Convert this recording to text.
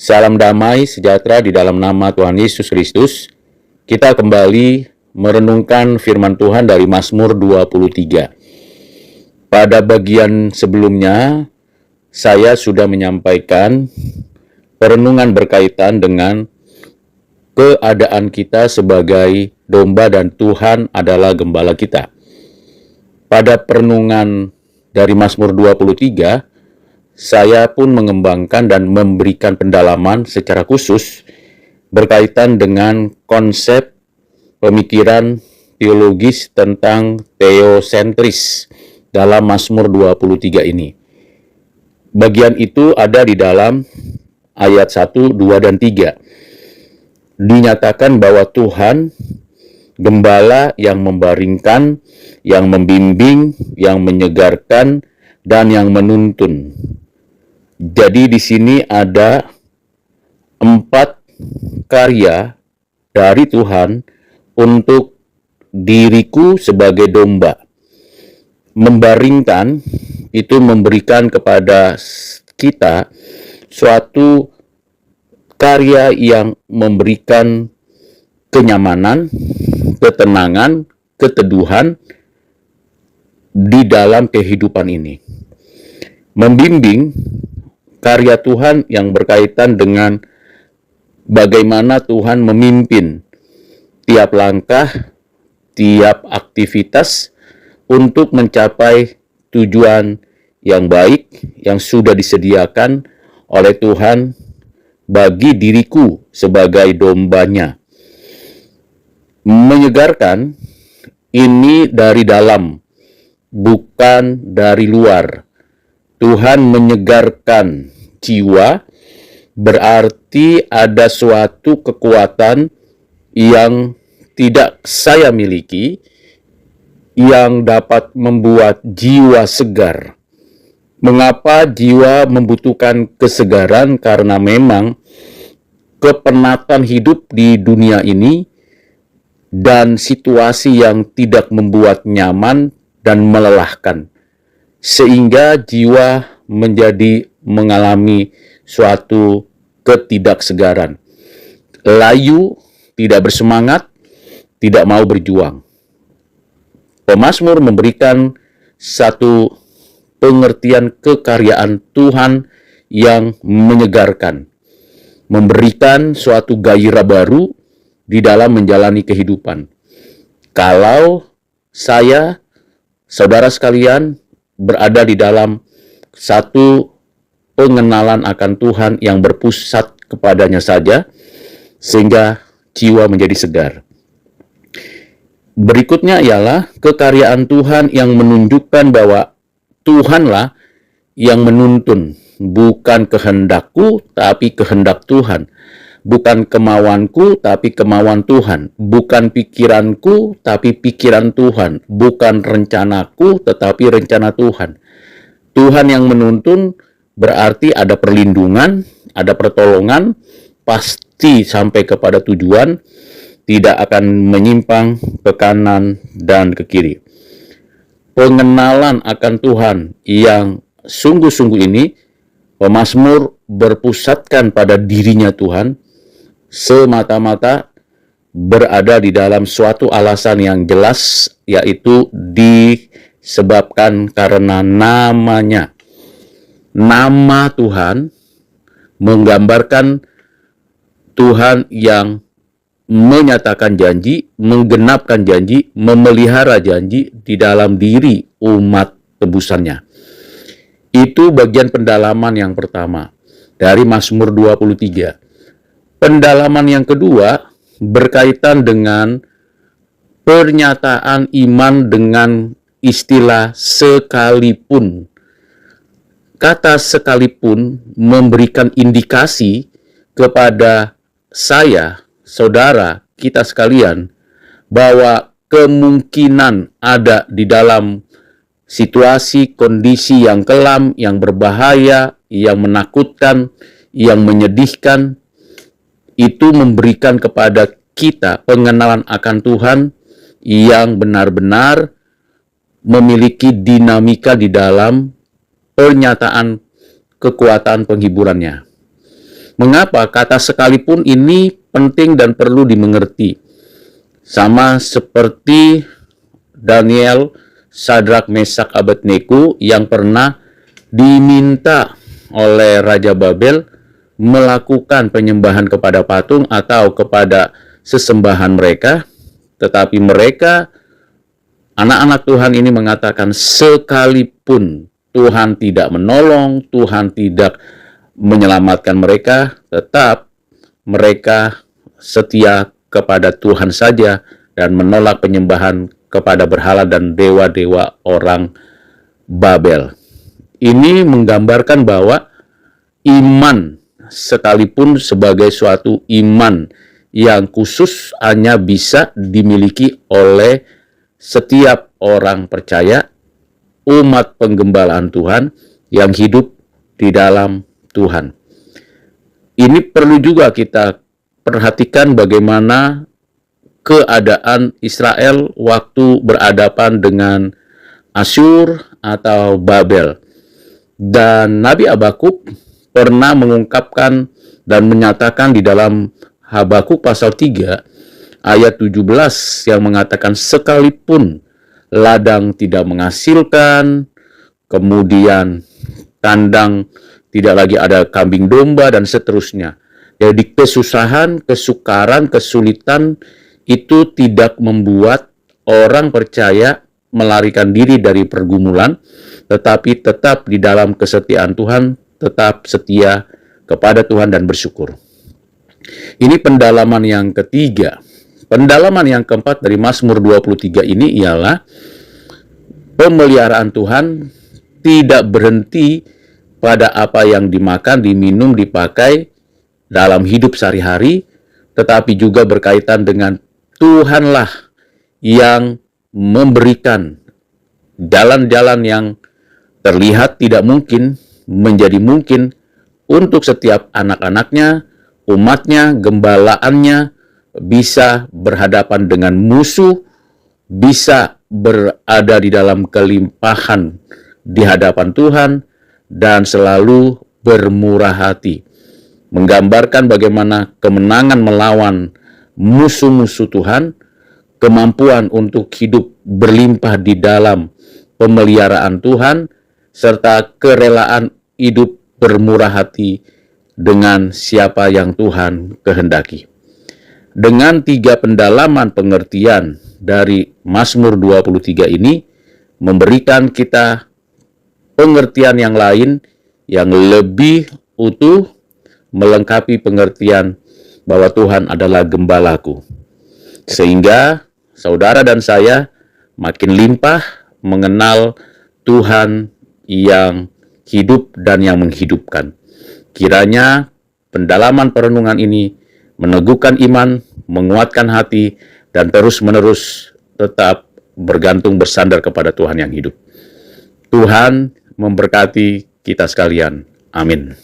Salam damai sejahtera di dalam nama Tuhan Yesus Kristus. Kita kembali merenungkan firman Tuhan dari Mazmur 23. Pada bagian sebelumnya, saya sudah menyampaikan perenungan berkaitan dengan keadaan kita sebagai domba dan Tuhan adalah gembala kita. Pada perenungan dari Mazmur 23, saya pun mengembangkan dan memberikan pendalaman secara khusus berkaitan dengan konsep pemikiran teologis tentang teosentris dalam Mazmur 23 ini. Bagian itu ada di dalam ayat 1, 2, dan 3. Dinyatakan bahwa Tuhan gembala yang membaringkan, yang membimbing, yang menyegarkan, dan yang menuntun. Jadi di sini ada 4 karya dari Tuhan untuk diriku sebagai domba. Membaringkan itu memberikan kepada kita suatu karya yang memberikan kenyamanan, ketenangan, keteduhan di dalam kehidupan ini. Membimbing karya Tuhan yang berkaitan dengan bagaimana Tuhan memimpin tiap langkah, tiap aktivitas untuk mencapai tujuan yang baik yang sudah disediakan oleh Tuhan bagi diriku sebagai dombanya. Menyegarkan ini dari dalam, bukan dari luar. Tuhan menyegarkan jiwa, berarti ada suatu kekuatan yang tidak saya miliki yang dapat membuat jiwa segar. Mengapa jiwa membutuhkan kesegaran? Karena memang kepenatan hidup di dunia ini dan situasi yang tidak membuat nyaman dan melelahkan, sehingga jiwa menjadi mengalami suatu ketidaksegaran. Layu, tidak bersemangat, tidak mau berjuang. Pemazmur memberikan satu pengertian kekaryaan Tuhan yang menyegarkan, memberikan suatu gairah baru di dalam menjalani kehidupan. Kalau saya, saudara sekalian, berada di dalam satu pengenalan akan Tuhan yang berpusat kepadanya saja, sehingga jiwa menjadi segar. Berikutnya ialah kekaryaan Tuhan yang menunjukkan bahwa Tuhanlah yang menuntun, bukan kehendakku, tapi kehendak Tuhan. Bukan kemauanku, tapi kemauan Tuhan. Bukan pikiranku, tapi pikiran Tuhan. Bukan rencanaku, tetapi rencana Tuhan. Tuhan yang menuntun berarti ada perlindungan, ada pertolongan, pasti sampai kepada tujuan, tidak akan menyimpang ke kanan dan ke kiri. Pengenalan akan Tuhan yang sungguh-sungguh ini, pemazmur berpusatkan pada dirinya Tuhan, semata-mata berada di dalam suatu alasan yang jelas, yaitu disebabkan karena namanya. Nama Tuhan menggambarkan Tuhan yang menyatakan janji, menggenapkan janji, memelihara janji di dalam diri umat tebusannya. Itu bagian pendalaman yang pertama dari Mazmur 23. Pendalaman yang kedua berkaitan dengan pernyataan iman dengan istilah sekalipun. Kata sekalipun memberikan indikasi kepada saya, saudara, kita sekalian, bahwa kemungkinan ada di dalam situasi, kondisi yang kelam, yang berbahaya, yang menakutkan, yang menyedihkan, itu memberikan kepada kita pengenalan akan Tuhan yang benar-benar memiliki dinamika di dalam pernyataan kekuatan penghiburannya. Mengapa? Kata sekalipun ini penting dan perlu dimengerti. Sama seperti Daniel, Sadrak, Mesak, Abednego yang pernah diminta oleh Raja Babel melakukan penyembahan kepada patung atau kepada sesembahan mereka, tetapi mereka, anak-anak Tuhan ini mengatakan sekalipun Tuhan tidak menolong, Tuhan tidak menyelamatkan mereka, tetap mereka setia kepada Tuhan saja dan menolak penyembahan kepada berhala dan dewa-dewa orang Babel. Ini menggambarkan bahwa iman, sekalipun sebagai suatu iman yang khusus, hanya bisa dimiliki oleh setiap orang percaya, umat penggembalaan Tuhan yang hidup di dalam Tuhan. Ini perlu juga kita perhatikan bagaimana keadaan Israel waktu berhadapan dengan Asyur atau Babel. Dan Nabi Habakuk pernah mengungkapkan dan menyatakan di dalam Habakuk pasal 3 ayat 17 yang mengatakan sekalipun ladang tidak menghasilkan, kemudian kandang tidak lagi ada kambing domba dan seterusnya. Jadi kesusahan, kesukaran, kesulitan itu tidak membuat orang percaya melarikan diri dari pergumulan, tetapi tetap di dalam kesetiaan Tuhan, tetap setia kepada Tuhan dan bersyukur. Ini pendalaman yang ketiga. Pendalaman yang keempat dari Mazmur 23 ini ialah pemeliharaan Tuhan tidak berhenti pada apa yang dimakan, diminum, dipakai dalam hidup sehari-hari, tetapi juga berkaitan dengan Tuhanlah yang memberikan jalan-jalan yang terlihat tidak mungkin menjadi mungkin untuk setiap anak-anaknya, umatnya, gembalaannya, bisa berhadapan dengan musuh, bisa berada di dalam kelimpahan di hadapan Tuhan, dan selalu bermurah hati. Menggambarkan bagaimana kemenangan melawan musuh-musuh Tuhan, kemampuan untuk hidup berlimpah di dalam pemeliharaan Tuhan, serta kerelaan hidup bermurah hati dengan siapa yang Tuhan kehendaki. Dengan 3 pendalaman pengertian dari Mazmur 23 ini, memberikan kita pengertian yang lain yang lebih utuh, melengkapi pengertian bahwa Tuhan adalah gembalaku. Sehingga saudara dan saya makin limpah mengenal Tuhan yang hidup dan yang menghidupkan. Kiranya pendalaman perenungan ini meneguhkan iman, menguatkan hati, dan terus-menerus tetap bergantung bersandar kepada Tuhan yang hidup. Tuhan memberkati kita sekalian. Amin.